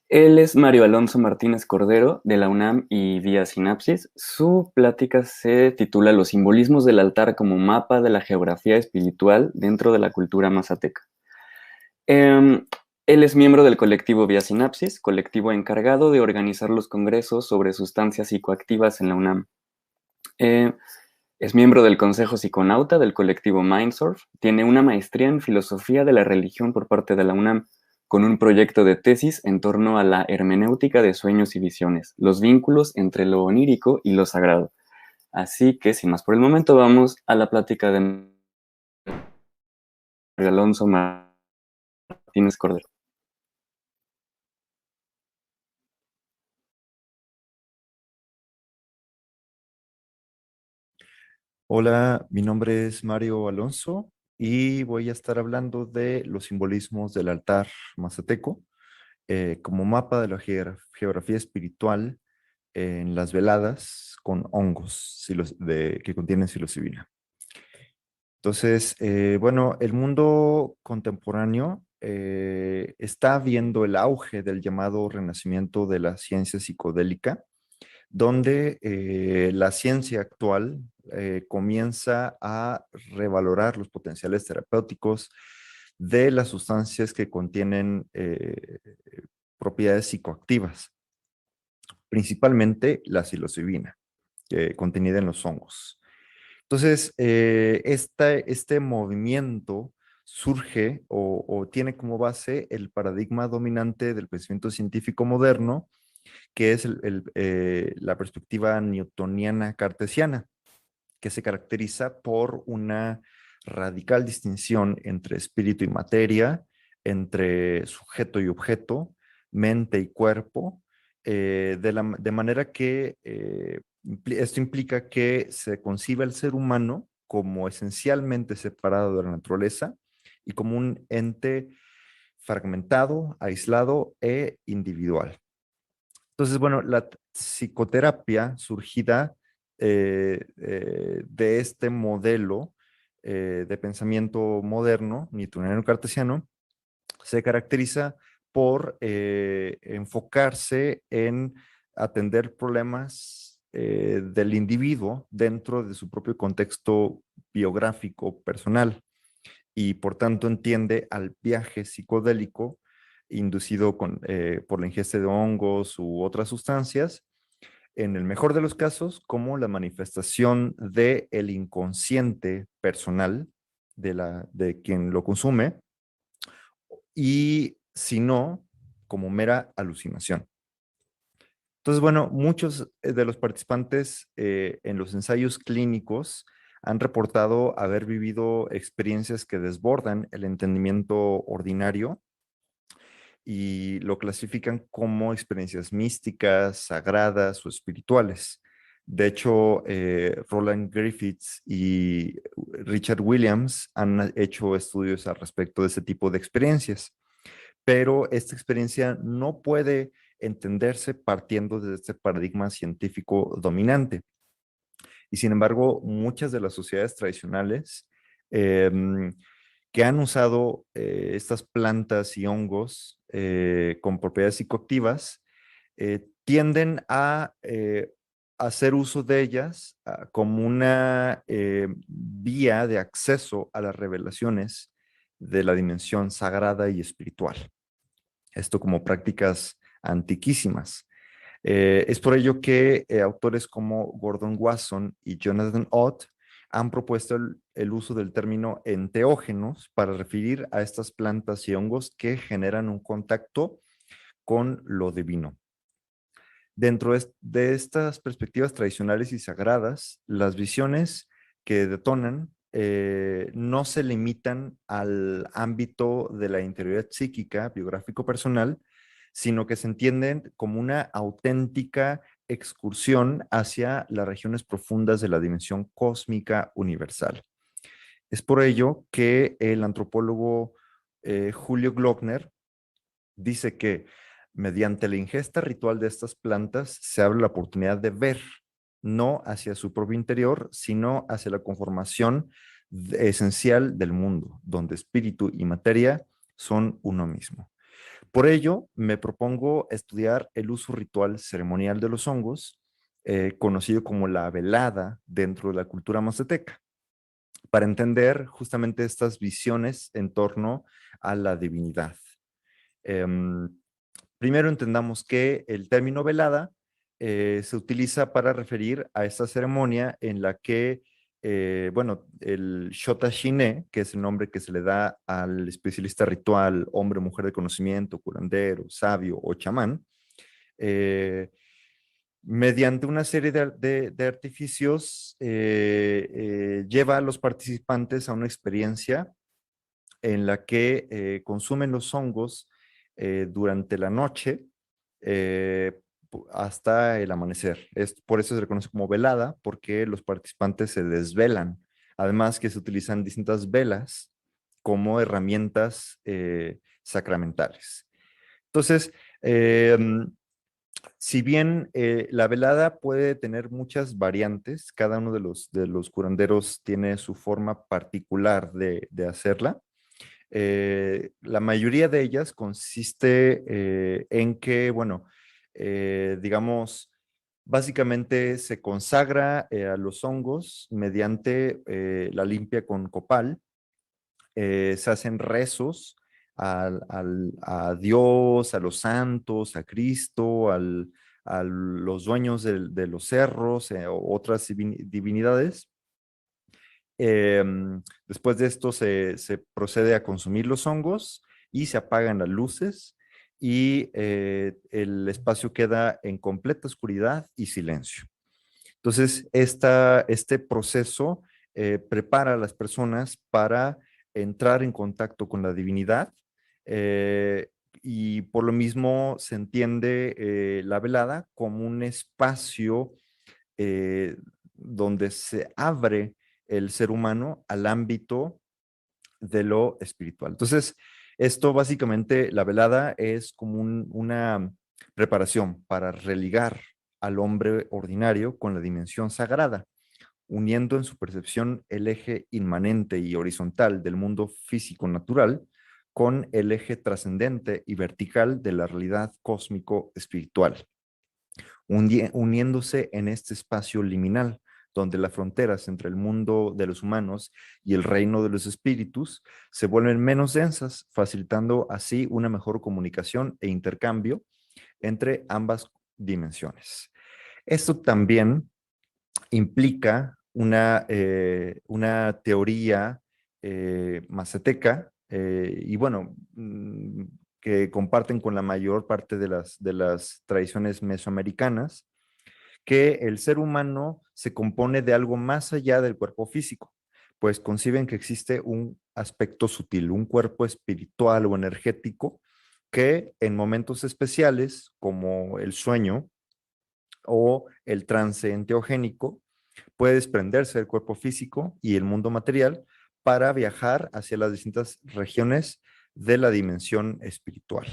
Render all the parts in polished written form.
Él es Mario Alonso Martínez Cordero, de la UNAM y vía Sinapsis. Su plática se titula Los simbolismos del altar como mapa de la geografía espiritual dentro de la cultura mazateca. Eh, Él es miembro del colectivo Vía Sinapsis, colectivo encargado de organizar los congresos sobre sustancias psicoactivas en la UNAM. Eh, es miembro del Consejo Psiconauta del colectivo Mindsurf. Tiene una maestría en filosofía de la religión por parte de la UNAM, con un proyecto de tesis en torno a la hermenéutica de sueños y visiones, los vínculos entre lo onírico y lo sagrado. Así que, sin más por el momento, vamos a la plática de Mario Alonso Martínez Cordero. Hola, mi nombre es Mario Alonso y voy a estar hablando de los simbolismos del altar mazateco como mapa de la geografía espiritual en las veladas con hongos que contienen psilocibina. Entonces, bueno, el mundo contemporáneo está viendo el auge del llamado renacimiento de la ciencia psicodélica donde la ciencia actual comienza a revalorar los potenciales terapéuticos de las sustancias que contienen propiedades psicoactivas, principalmente la psilocibina, contenida en los hongos. Entonces, este movimiento surge o tiene como base el paradigma dominante del pensamiento científico moderno, que es la perspectiva newtoniana cartesiana, que se caracteriza por una radical distinción entre espíritu y materia, entre sujeto y objeto, mente y cuerpo, de manera que esto implica que se concibe al ser humano como esencialmente separado de la naturaleza y como un ente fragmentado, aislado e individual. Entonces, bueno, la psicoterapia surgida de este modelo de pensamiento moderno, newtoniano cartesiano, se caracteriza por enfocarse en atender problemas del individuo dentro de su propio contexto biográfico personal y por tanto entiende al viaje psicodélico inducido por la ingesta de hongos u otras sustancias, en el mejor de los casos, como la manifestación del inconsciente personal de quien lo consume, y si no, como mera alucinación. Entonces, bueno, muchos de los participantes en los ensayos clínicos han reportado haber vivido experiencias que desbordan el entendimiento ordinario y lo clasifican como experiencias místicas, sagradas o espirituales. De hecho, Roland Griffiths y Richard Williams han hecho estudios al respecto de ese tipo de experiencias, pero esta experiencia no puede entenderse partiendo de este paradigma científico dominante. Y sin embargo, muchas de las sociedades tradicionales eh, que han usado estas plantas y hongos con propiedades psicoactivas tienden a hacer uso de ellas como una vía de acceso a las revelaciones de la dimensión sagrada y espiritual. Esto como prácticas antiquísimas. Es por ello que autores como Gordon Wasson y Jonathan Ott han propuesto el uso del término enteógenos para referir a estas plantas y hongos que generan un contacto con lo divino. Dentro de estas perspectivas tradicionales y sagradas, las visiones que detonan no se limitan al ámbito de la interioridad psíquica, biográfico personal, sino que se entienden como una auténtica excursión hacia las regiones profundas de la dimensión cósmica universal. Es por ello que el antropólogo Julio Glockner dice que mediante la ingesta ritual de estas plantas se abre la oportunidad de ver, no hacia su propio interior, sino hacia la conformación esencial del mundo, donde espíritu y materia son uno mismo. Por ello, me propongo estudiar el uso ritual ceremonial de los hongos, conocido como la velada dentro de la cultura mazateca, para entender justamente estas visiones en torno a la divinidad. Em, Primero entendamos que el término velada se utiliza para referir a esta ceremonia en la que, bueno, el Shota Shine, que es el nombre que se le da al especialista ritual, hombre, mujer de conocimiento, curandero, sabio o chamán, eh, mediante una serie de artificios, lleva a los participantes a una experiencia en la que consumen los hongos durante la noche hasta el amanecer. Por eso se reconoce como velada, porque los participantes se desvelan. Además que se utilizan distintas velas como herramientas sacramentales. Entonces, si bien la velada puede tener muchas variantes, cada uno de los curanderos tiene su forma particular de hacerla. La mayoría de ellas consiste en que, bueno, digamos, básicamente se consagra a los hongos mediante la limpia con copal. Se hacen rezos a Dios, a los santos, a Cristo, a los dueños de los cerros, o otras divinidades. Después de esto se procede a consumir los hongos y se apagan las luces y el espacio queda en completa oscuridad y silencio. Entonces, este proceso prepara a las personas para entrar en contacto con la divinidad, eh, y por lo mismo se entiende la velada como un espacio donde se abre el ser humano al ámbito de lo espiritual. Entonces, esto básicamente, la velada es como una preparación para religar al hombre ordinario con la dimensión sagrada, uniendo en su percepción el eje inmanente y horizontal del mundo físico natural con el eje trascendente y vertical de la realidad cósmico espiritual, uniéndose en este espacio liminal, donde las fronteras entre el mundo de los humanos y el reino de los espíritus se vuelven menos densas, facilitando así una mejor comunicación e intercambio entre ambas dimensiones. Esto también implica una teoría mazateca, y bueno, que comparten con la mayor parte de las tradiciones mesoamericanas, que el ser humano se compone de algo más allá del cuerpo físico, pues conciben que existe un aspecto sutil, un cuerpo espiritual o energético que en momentos especiales, como el sueño o el trance enteogénico, puede desprenderse del cuerpo físico y el mundo material para viajar hacia las distintas regiones de la dimensión espiritual.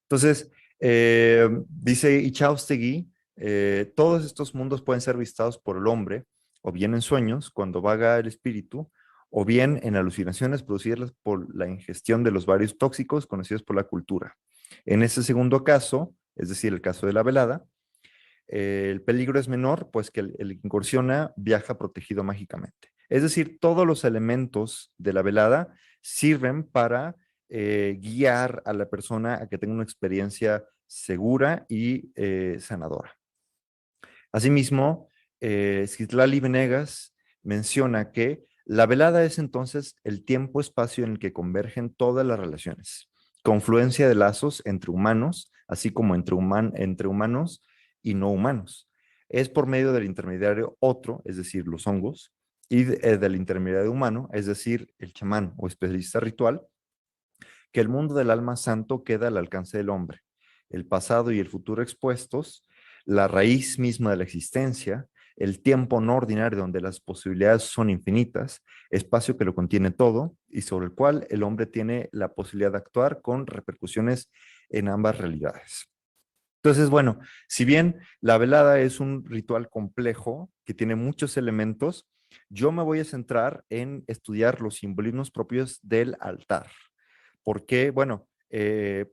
Entonces, dice Ichaustegui, todos estos mundos pueden ser visitados por el hombre, o bien en sueños, cuando vaga el espíritu, o bien en alucinaciones producidas por la ingestión de los varios tóxicos conocidos por la cultura. En ese segundo caso, es decir, el caso de la velada, el peligro es menor, pues que el que incursiona viaja protegido mágicamente. Es decir, todos los elementos de la velada sirven para guiar a la persona a que tenga una experiencia segura y sanadora. Asimismo, Citlali Venegas menciona que la velada es entonces el tiempo-espacio en el que convergen todas las relaciones, confluencia de lazos entre humanos, así como entre humanos y no humanos. Es por medio del intermediario otro, es decir, los hongos, y del intermediario humano, es decir, el chamán o especialista ritual, que el mundo del alma santo queda al alcance del hombre. El pasado y el futuro expuestos, la raíz misma de la existencia, el tiempo no ordinario donde las posibilidades son infinitas, espacio que lo contiene todo y sobre el cual el hombre tiene la posibilidad de actuar con repercusiones en ambas realidades. Entonces, bueno, si bien la velada es un ritual complejo que tiene muchos elementos, yo me voy a centrar en estudiar los simbolismos propios del altar. ¿Por qué? Bueno,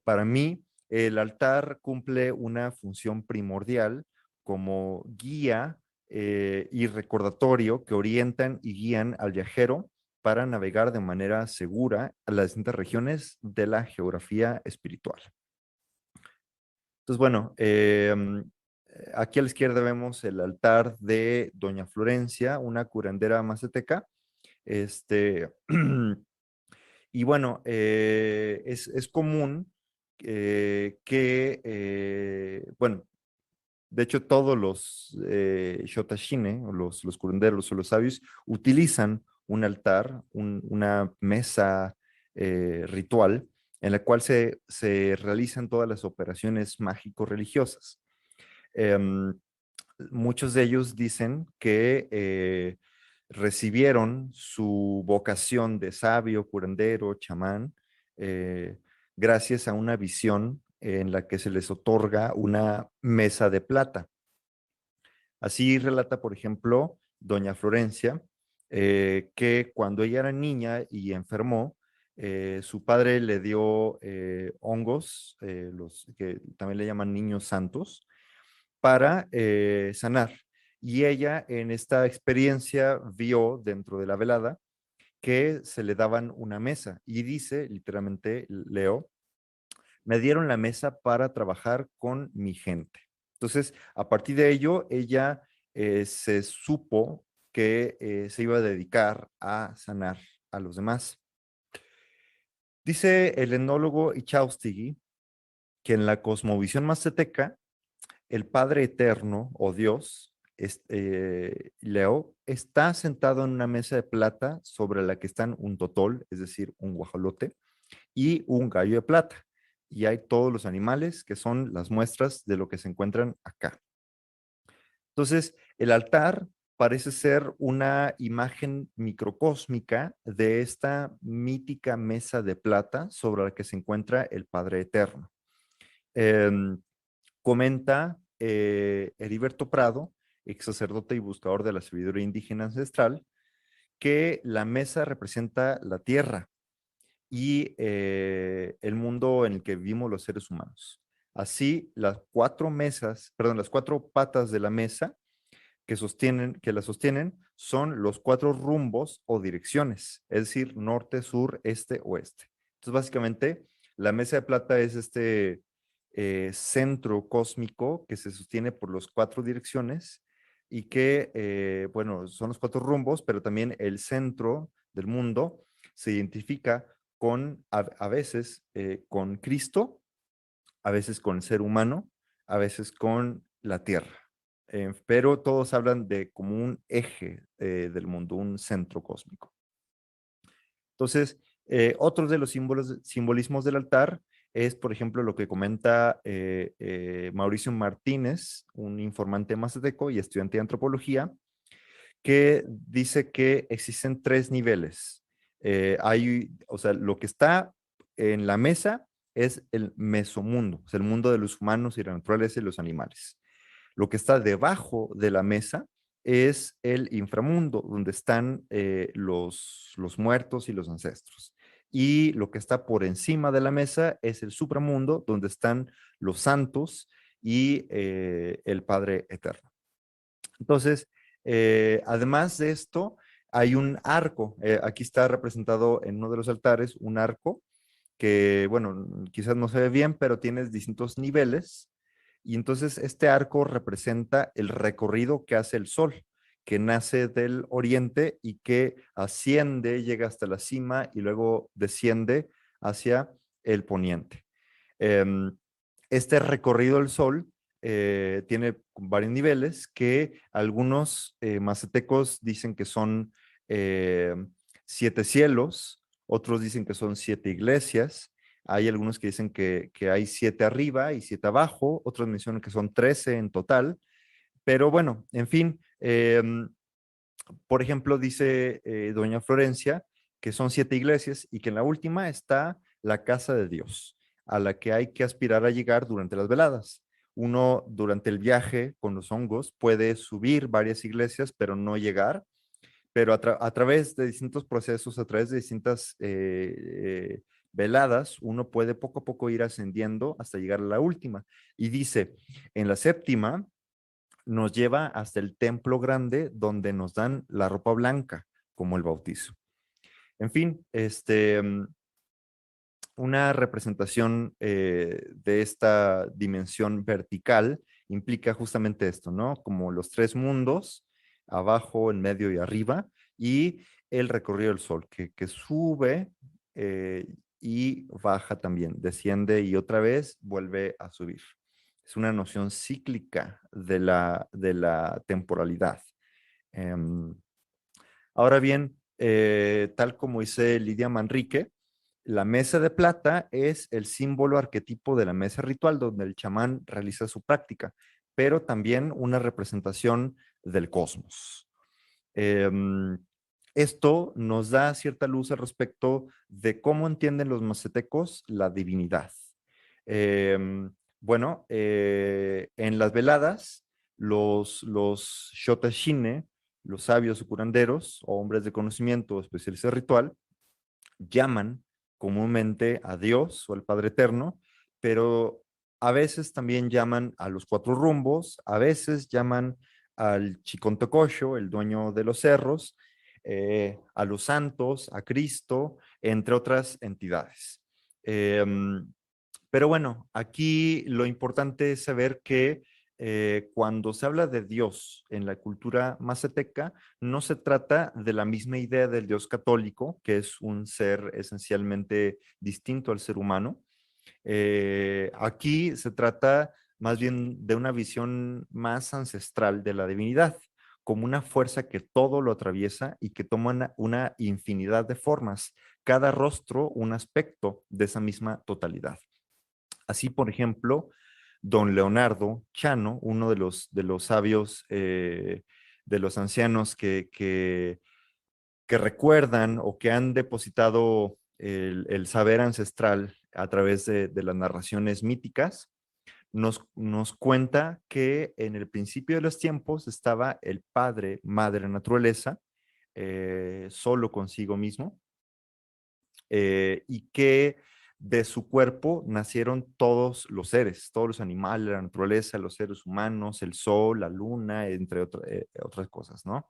Para mí, el altar cumple una función primordial como guía y recordatorio que orientan y guían al viajero para navegar de manera segura a las distintas regiones de la geografía espiritual. Entonces, bueno, aquí a la izquierda vemos el altar de Doña Florencia, una curandera mazateca. Este, y bueno, es común bueno, de hecho todos los shotashine, o los curanderos o los sabios, utilizan un altar, una mesa ritual en la cual se realizan todas las operaciones mágico-religiosas. Em, Muchos de ellos dicen que recibieron su vocación de sabio, curandero, chamán, eh, gracias a una visión en la que se les otorga una mesa de plata. Así relata, por ejemplo, doña Florencia, que cuando ella era niña y enfermó, su padre le dio hongos, los que también le llaman niños santos, para sanar. Y ella en esta experiencia vio dentro de la velada que se le daban una mesa y dice, literalmente, leo, me dieron la mesa para trabajar con mi gente. Entonces, a partir de ello, ella se supo que se iba a dedicar a sanar a los demás. Dice el etnólogo Ichaustigui que en la cosmovisión mazteca, el Padre Eterno o Dios, Leo, está sentado en una mesa de plata sobre la que están un totol, es decir, un guajolote, y un gallo de plata. Y hay todos los animales que son las muestras de lo que se encuentran acá. Entonces, el altar parece ser una imagen microcósmica de esta mítica mesa de plata sobre la que se encuentra el Padre Eterno. Em, Comenta Heriberto Prado, ex sacerdote y buscador de la sabiduría indígena ancestral, que la mesa representa la tierra y el mundo en el que vivimos los seres humanos. Así, las cuatro mesas, perdón, las cuatro patas de la mesa que la sostienen son los cuatro rumbos o direcciones, es decir, norte, sur, este, oeste. Entonces, básicamente, la mesa de plata es este centro cósmico que se sostiene por las cuatro direcciones y que, bueno, son los cuatro rumbos, pero también el centro del mundo se identifica con, a veces, con Cristo, a veces con el ser humano, a veces con la tierra. Pero todos hablan de como un eje del mundo, un centro cósmico. Entonces, otro de los simbolismos del altar es, por ejemplo, lo que comenta Mauricio Martínez, un informante mazateco y estudiante de antropología, que dice que existen tres niveles. O sea, lo que está en la mesa es el mesomundo, o sea, el mundo de los humanos y la naturaleza y los animales. Lo que está debajo de la mesa es el inframundo, donde están los muertos y los ancestros. Y lo que está por encima de la mesa es el supramundo, donde están los santos y el Padre Eterno. Entonces, además de esto, hay un arco. Aquí está representado en uno de los altares un arco que, bueno, quizás no se ve bien, pero tiene distintos niveles. Y entonces este arco representa el recorrido que hace el sol, que nace del oriente y que asciende, llega hasta la cima y luego desciende hacia el poniente. Em, este recorrido del sol tiene varios niveles que algunos mazatecos dicen que son eh, siete cielos, otros dicen que son siete iglesias, hay algunos que dicen que hay siete arriba y siete abajo, otros mencionan que son 13 en total, pero bueno, en fin, por ejemplo, dice doña Florencia que son siete iglesias y que en la última está la casa de Dios, a la que hay que aspirar a llegar durante las veladas. Uno durante el viaje con los hongos puede subir varias iglesias, pero no llegar, pero a través de distintos procesos, a través de distintas veladas, uno puede poco a poco ir ascendiendo hasta llegar a la última. Y dice, en la séptima nos lleva hasta el templo grande donde nos dan la ropa blanca, como el bautizo. En fin, una representación de esta dimensión vertical implica justamente esto, ¿no? Como los tres mundos, abajo, en medio y arriba, y el recorrido del sol, que sube eh, y baja también, desciende y otra vez vuelve a subir. Es una noción cíclica de la temporalidad. Em, Ahora bien, tal como dice Lidia Manrique, la mesa de plata es el símbolo arquetipo de la mesa ritual donde el chamán realiza su práctica, pero también una representación del cosmos. Em, Esto nos da cierta luz al respecto de cómo entienden los mazatecos la divinidad. Bueno, en las veladas, los shotashine, los sabios o curanderos o hombres de conocimiento o especialistas ritual, llaman comúnmente a Dios o al Padre Eterno, pero a veces también llaman a los cuatro rumbos, a veces llaman al Chicontecosho, el dueño de los cerros, a los santos, a Cristo, entre otras entidades. Eh, pero bueno, aquí lo importante es saber que cuando se habla de Dios en la cultura mazateca, no se trata de la misma idea del Dios católico, que es un ser esencialmente distinto al ser humano. Aquí se trata más bien de una visión más ancestral de la divinidad, como una fuerza que todo lo atraviesa y que toma una infinidad de formas, cada rostro un aspecto de esa misma totalidad. Así, por ejemplo, don Leonardo Chano, uno de los sabios, de los ancianos que recuerdan o que han depositado el saber ancestral a través de las narraciones míticas, nos cuenta que en el principio de los tiempos estaba el padre, madre naturaleza, solo consigo mismo, y que de su cuerpo nacieron todos los seres, todos los animales, la naturaleza, los seres humanos, el sol, la luna, entre otras cosas, ¿no?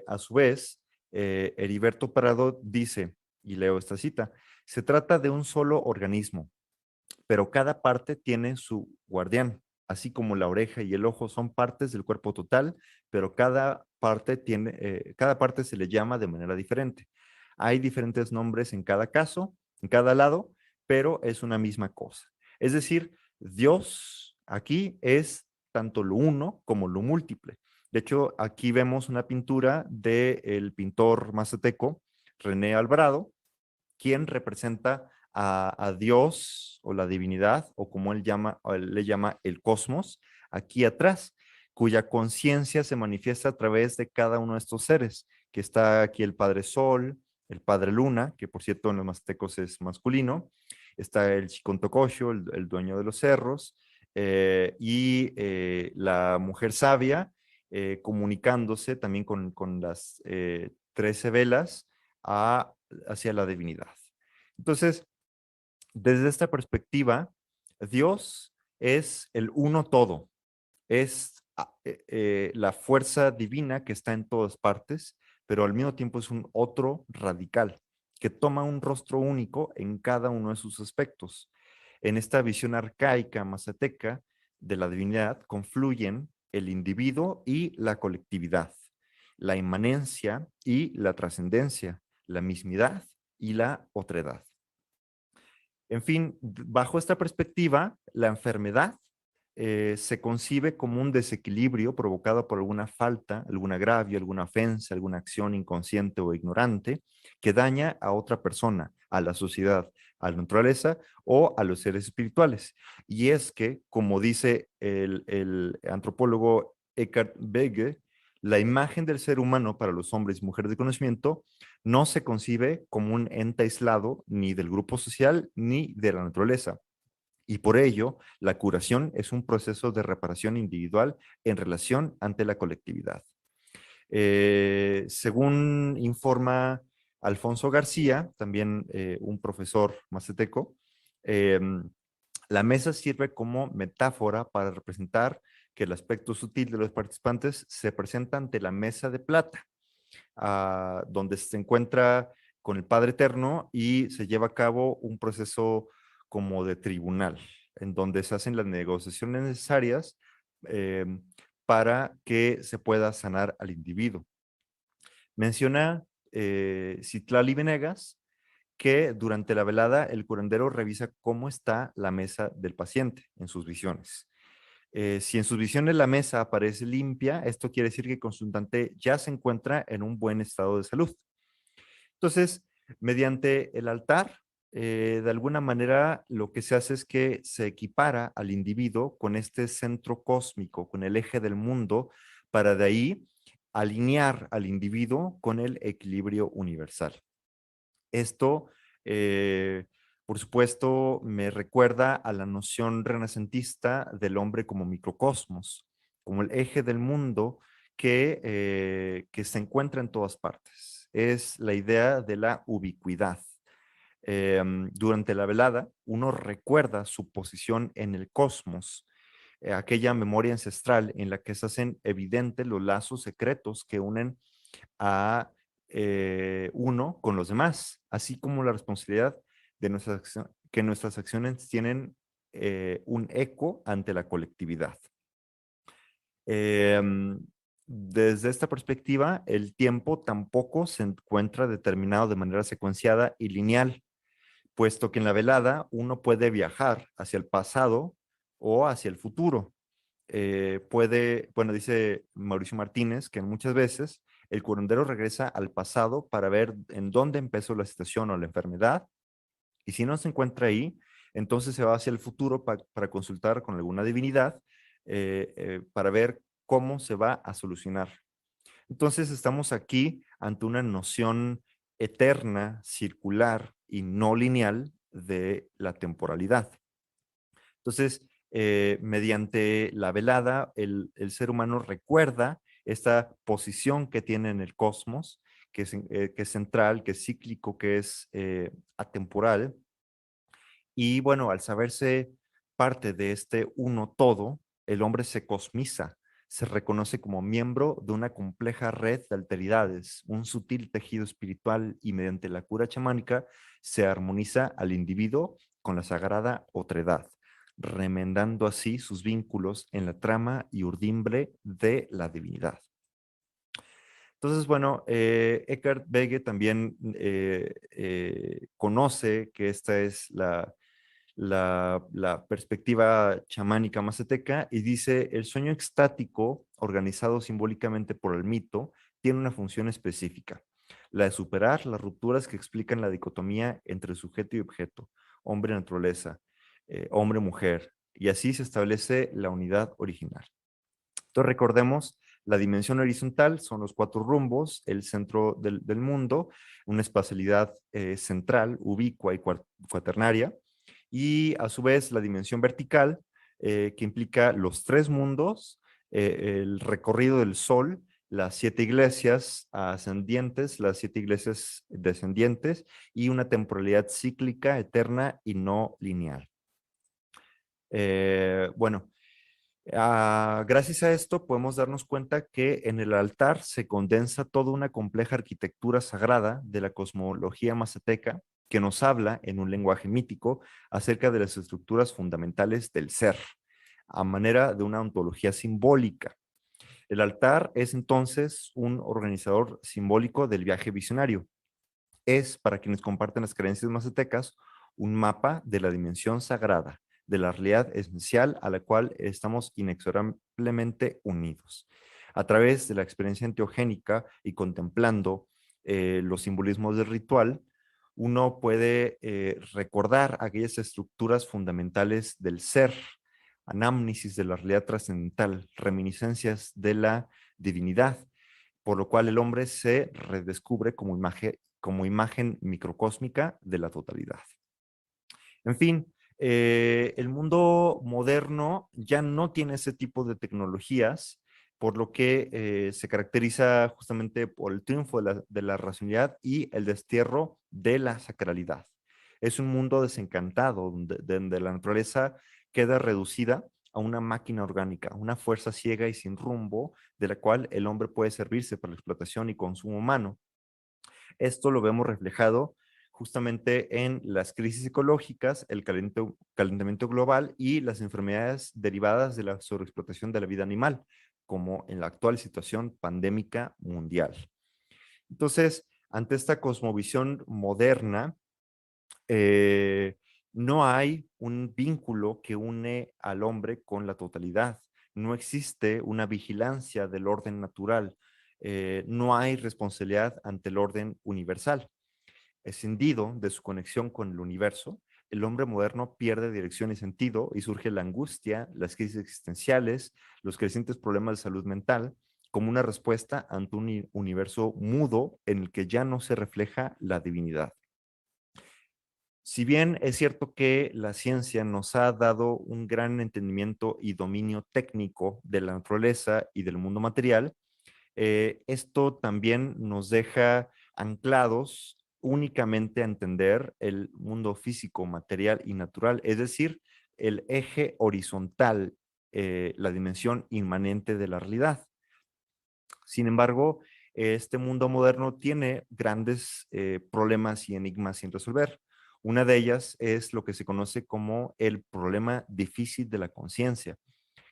A su vez, Heriberto Parado dice, y leo esta cita, se trata de un solo organismo, pero cada parte tiene su guardián, así como la oreja y el ojo son partes del cuerpo total, pero cada parte se le llama de manera diferente. Hay diferentes nombres en cada caso, en cada lado, pero es una misma cosa. Es decir, Dios aquí es tanto lo uno como lo múltiple. De hecho, aquí vemos una pintura del pintor mazateco René Alvarado, quien representa a Dios o la divinidad, o como o él le llama el cosmos, aquí atrás, cuya conciencia se manifiesta a través de cada uno de estos seres, que está aquí el Padre Sol, el Padre Luna, que por cierto en los maztecos es masculino, está el Chicontocosho, el dueño de los cerros, y la mujer sabia, comunicándose también con las 13 velas hacia la divinidad. Entonces, desde esta perspectiva, Dios es el uno todo, es la fuerza divina que está en todas partes, pero al mismo tiempo es un otro radical, que toma un rostro único en cada uno de sus aspectos. En esta visión arcaica mazateca de la divinidad confluyen el individuo y la colectividad, la inmanencia y la trascendencia, la mismidad y la otredad. En fin, bajo esta perspectiva, la enfermedad se concibe como un desequilibrio provocado por alguna falta, algún agravio, alguna ofensa, alguna acción inconsciente o ignorante que daña a otra persona, a la sociedad, a la naturaleza o a los seres espirituales. Y es que, como dice el antropólogo Eckhart Bege, la imagen del ser humano para los hombres y mujeres de conocimiento no se concibe como un ente aislado ni del grupo social ni de la naturaleza. Y por ello, la curación es un proceso de reparación individual en relación ante la colectividad. Según informa Alfonso García, también un profesor mazateco, la mesa sirve como metáfora para representar que el aspecto sutil de los participantes se presenta ante la mesa de plata, donde se encuentra con el Padre Eterno y se lleva a cabo un proceso como de tribunal, en donde se hacen las negociaciones necesarias eh, para que se pueda sanar al individuo. Menciona Citlali Venegas que durante la velada el curandero revisa cómo está la mesa del paciente en sus visiones. Si en sus visiones la mesa aparece limpia, esto quiere decir que el consultante ya se encuentra en un buen estado de salud. Entonces, mediante el altar, de alguna manera lo que se hace es que se equipara al individuo con este centro cósmico, con el eje del mundo, para de ahí alinear al individuo con el equilibrio universal. Esto, eh, por supuesto, me recuerda a la noción renacentista del hombre como microcosmos, como el eje del mundo que se encuentra en todas partes. Es la idea de la ubicuidad. Durante la velada, uno recuerda su posición en el cosmos, aquella memoria ancestral en la que se hacen evidentes los lazos secretos que unen a uno con los demás, así como la responsabilidad de que nuestras acciones tienen un eco ante la colectividad. Desde esta perspectiva, el tiempo tampoco se encuentra determinado de manera secuenciada y lineal, puesto que en la velada uno puede viajar hacia el pasado o hacia el futuro. Bueno, dice Mauricio Martínez que muchas veces el curandero regresa al pasado para ver en dónde empezó la situación o la enfermedad, y si no se encuentra ahí, entonces se va hacia el futuro para consultar con alguna divinidad para ver cómo se va a solucionar. Entonces estamos aquí ante una noción eterna, circular y no lineal de la temporalidad. Entonces, mediante la velada, el ser humano recuerda esta posición que tiene en el cosmos, que es central, que es cíclico, que es atemporal. Y bueno, al saberse parte de este uno todo, el hombre se cosmiza, se reconoce como miembro de una compleja red de alteridades, un sutil tejido espiritual, y mediante la cura chamánica se armoniza al individuo con la sagrada otredad, remendando así sus vínculos en la trama y urdimbre de la divinidad. Entonces, bueno, Eckhart Bege también conoce que esta es la perspectiva chamánica mazateca, y dice: el sueño extático, organizado simbólicamente por el mito, tiene una función específica, la de superar las rupturas que explican la dicotomía entre sujeto y objeto, hombre-naturaleza, hombre-mujer, y así se establece la unidad original. Entonces recordemos, la dimensión horizontal son los cuatro rumbos, el centro del mundo, una espacialidad central, ubicua y cuaternaria, y a su vez la dimensión vertical, que implica los tres mundos, el recorrido del sol, las siete iglesias ascendientes, las siete iglesias descendientes, y una temporalidad cíclica, eterna y no lineal. Bueno, gracias a esto podemos darnos cuenta que en el altar se condensa toda una compleja arquitectura sagrada de la cosmología mazateca, que nos habla en un lenguaje mítico acerca de las estructuras fundamentales del ser, a manera de una ontología simbólica. El altar es entonces un organizador simbólico del viaje visionario. Es, para quienes comparten las creencias mazatecas, un mapa de la dimensión sagrada, de la realidad esencial a la cual estamos inexorablemente unidos. A través de la experiencia enteogénica y contemplando los simbolismos del ritual, uno puede recordar aquellas estructuras fundamentales del ser, anamnesis de la realidad trascendental, reminiscencias de la divinidad, por lo cual el hombre se redescubre como imagen microcósmica de la totalidad. En fin, el mundo moderno ya no tiene ese tipo de tecnologías, por lo que se caracteriza justamente por el triunfo de la racionalidad y el destierro de la sacralidad. Es un mundo desencantado, donde la naturaleza queda reducida a una máquina orgánica, una fuerza ciega y sin rumbo, de la cual el hombre puede servirse para la explotación y consumo humano. Esto lo vemos reflejado justamente en las crisis ecológicas, el calentamiento global y las enfermedades derivadas de la sobreexplotación de la vida animal, como en la actual situación pandémica mundial. Entonces, ante esta cosmovisión moderna, no hay un vínculo que une al hombre con la totalidad. No existe una vigilancia del orden natural. No hay responsabilidad ante el orden universal. Escindido de su conexión con el universo, el hombre moderno pierde dirección y sentido y surge la angustia, las crisis existenciales, los crecientes problemas de salud mental, como una respuesta ante un universo mudo en el que ya no se refleja la divinidad. Si bien es cierto que la ciencia nos ha dado un gran entendimiento y dominio técnico de la naturaleza y del mundo material, esto también nos deja anclados únicamente a entender el mundo físico, material y natural, es decir, el eje horizontal, la dimensión inmanente de la realidad. Sin embargo, este mundo moderno tiene grandes problemas y enigmas sin resolver. Una de ellas es lo que se conoce como el problema difícil de la conciencia,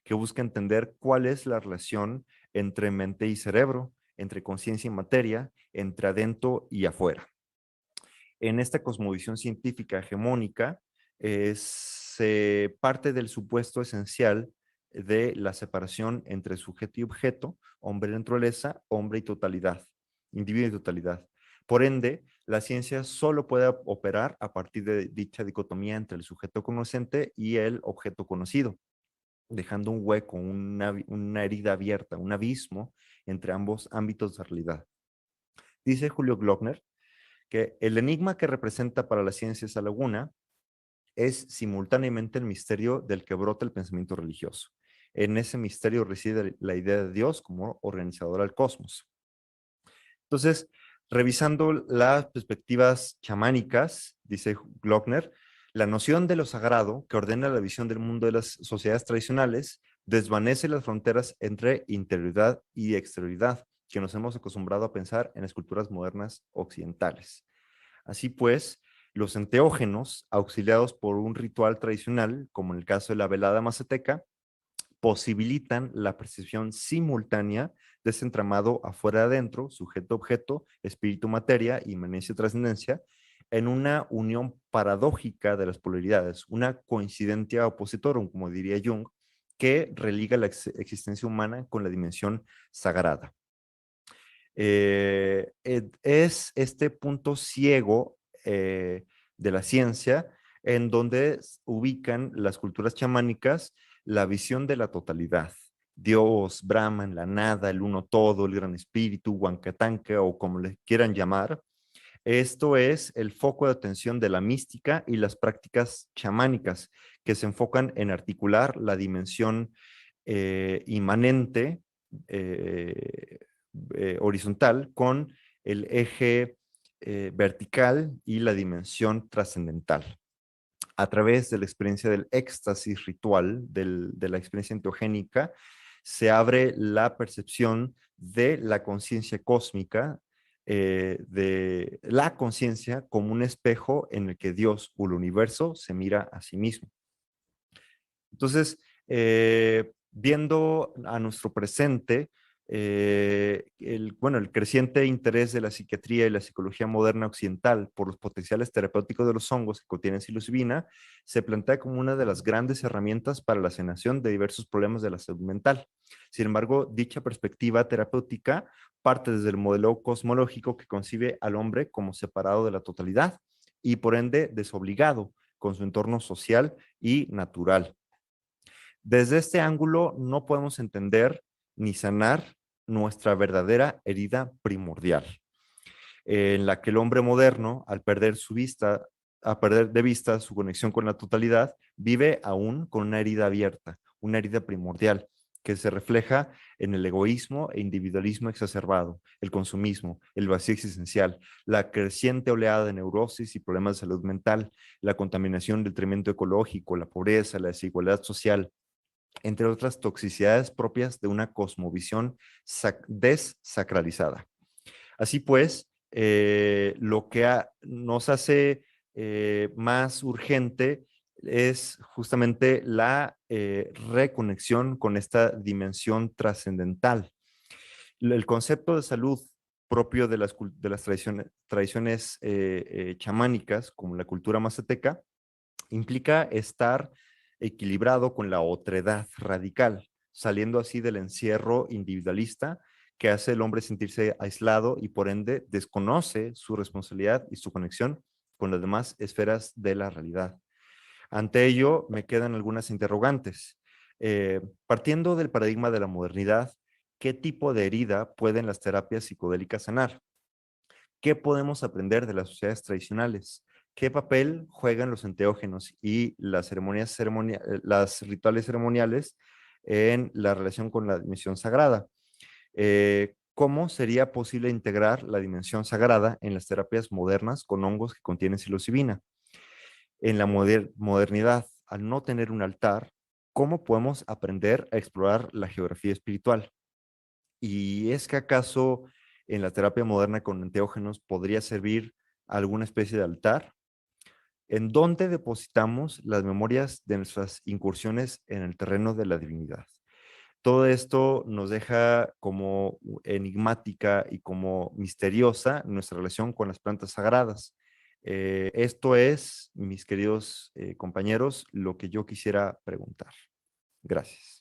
que busca entender cuál es la relación entre mente y cerebro, entre conciencia y materia, entre adentro y afuera. En esta cosmovisión científica hegemónica, se parte del supuesto esencial de la separación entre sujeto y objeto, hombre y naturaleza, hombre y totalidad, individuo y totalidad. Por ende, la ciencia solo puede operar a partir de dicha dicotomía entre el sujeto conocente y el objeto conocido, dejando un hueco, una herida abierta, un abismo entre ambos ámbitos de realidad. Dice Julio Glockner que el enigma que representa para la ciencia esa laguna es simultáneamente el misterio del que brota el pensamiento religioso. En ese misterio reside la idea de Dios como organizador del cosmos. Entonces, revisando las perspectivas chamánicas, dice Glockner, la noción de lo sagrado que ordena la visión del mundo de las sociedades tradicionales desvanece las fronteras entre interioridad y exterioridad que nos hemos acostumbrado a pensar en las culturas modernas occidentales. Así pues, los enteógenos, auxiliados por un ritual tradicional, como en el caso de la velada mazateca, posibilitan la percepción simultánea de ese entramado afuera-adentro, sujeto-objeto, espíritu-materia, inmanencia-trascendencia, en una unión paradójica de las polaridades, una coincidencia opositorum, como diría Jung, que religa la existencia humana con la dimensión sagrada. Es este punto ciego de la ciencia en donde ubican las culturas chamánicas la visión de la totalidad. Dios, Brahman, la nada, el uno todo, el gran espíritu, Huancatanca o como le quieran llamar. Esto es el foco de atención de la mística y las prácticas chamánicas que se enfocan en articular la dimensión inmanente, eh, horizontal con el eje vertical y la dimensión trascendental. A través de la experiencia del éxtasis ritual, de la experiencia enteogénica, se abre la percepción de la conciencia cósmica, de la conciencia como un espejo en el que Dios o el universo se mira a sí mismo. Entonces, viendo a nuestro presente, el creciente interés de la psiquiatría y la psicología moderna occidental por los potenciales terapéuticos de los hongos que contienen psilocibina se plantea como una de las grandes herramientas para la sanación de diversos problemas de la salud mental. Sin embargo, dicha perspectiva terapéutica parte desde el modelo cosmológico que concibe al hombre como separado de la totalidad y por ende desobligado con su entorno social y natural. Desde este ángulo no podemos entender ni sanar nuestra verdadera herida primordial, en la que el hombre moderno, al perder su vista, a perder de vista su conexión con la totalidad, vive aún con una herida abierta, una herida primordial, que se refleja en el egoísmo e individualismo exacerbado, el consumismo, el vacío existencial, la creciente oleada de neurosis y problemas de salud mental, la contaminación del detrimento ecológico, la pobreza, la desigualdad social, entre otras toxicidades propias de una cosmovisión desacralizada. Así pues, lo que nos hace más urgente es justamente la reconexión con esta dimensión trascendental. El concepto de salud propio de las tradiciones chamánicas, como la cultura mazateca, implica estar equilibrado con la otredad radical, saliendo así del encierro individualista que hace el hombre sentirse aislado y por ende desconoce su responsabilidad y su conexión con las demás esferas de la realidad. Ante ello, me quedan algunas interrogantes. Partiendo del paradigma de la modernidad, ¿qué tipo de herida pueden las terapias psicodélicas sanar? ¿Qué podemos aprender de las sociedades tradicionales? ¿Qué papel juegan los enteógenos y las las rituales ceremoniales en la relación con la dimensión sagrada? ¿Cómo sería posible integrar la dimensión sagrada en las terapias modernas con hongos que contienen psilocibina? En la modernidad, al no tener un altar, ¿cómo podemos aprender a explorar la geografía espiritual? ¿Y es que acaso en la terapia moderna con enteógenos podría servir alguna especie de altar? ¿En dónde depositamos las memorias de nuestras incursiones en el terreno de la divinidad? Todo esto nos deja como enigmática y como misteriosa nuestra relación con las plantas sagradas. Esto es, mis queridos compañeros, lo que yo quisiera preguntar. Gracias.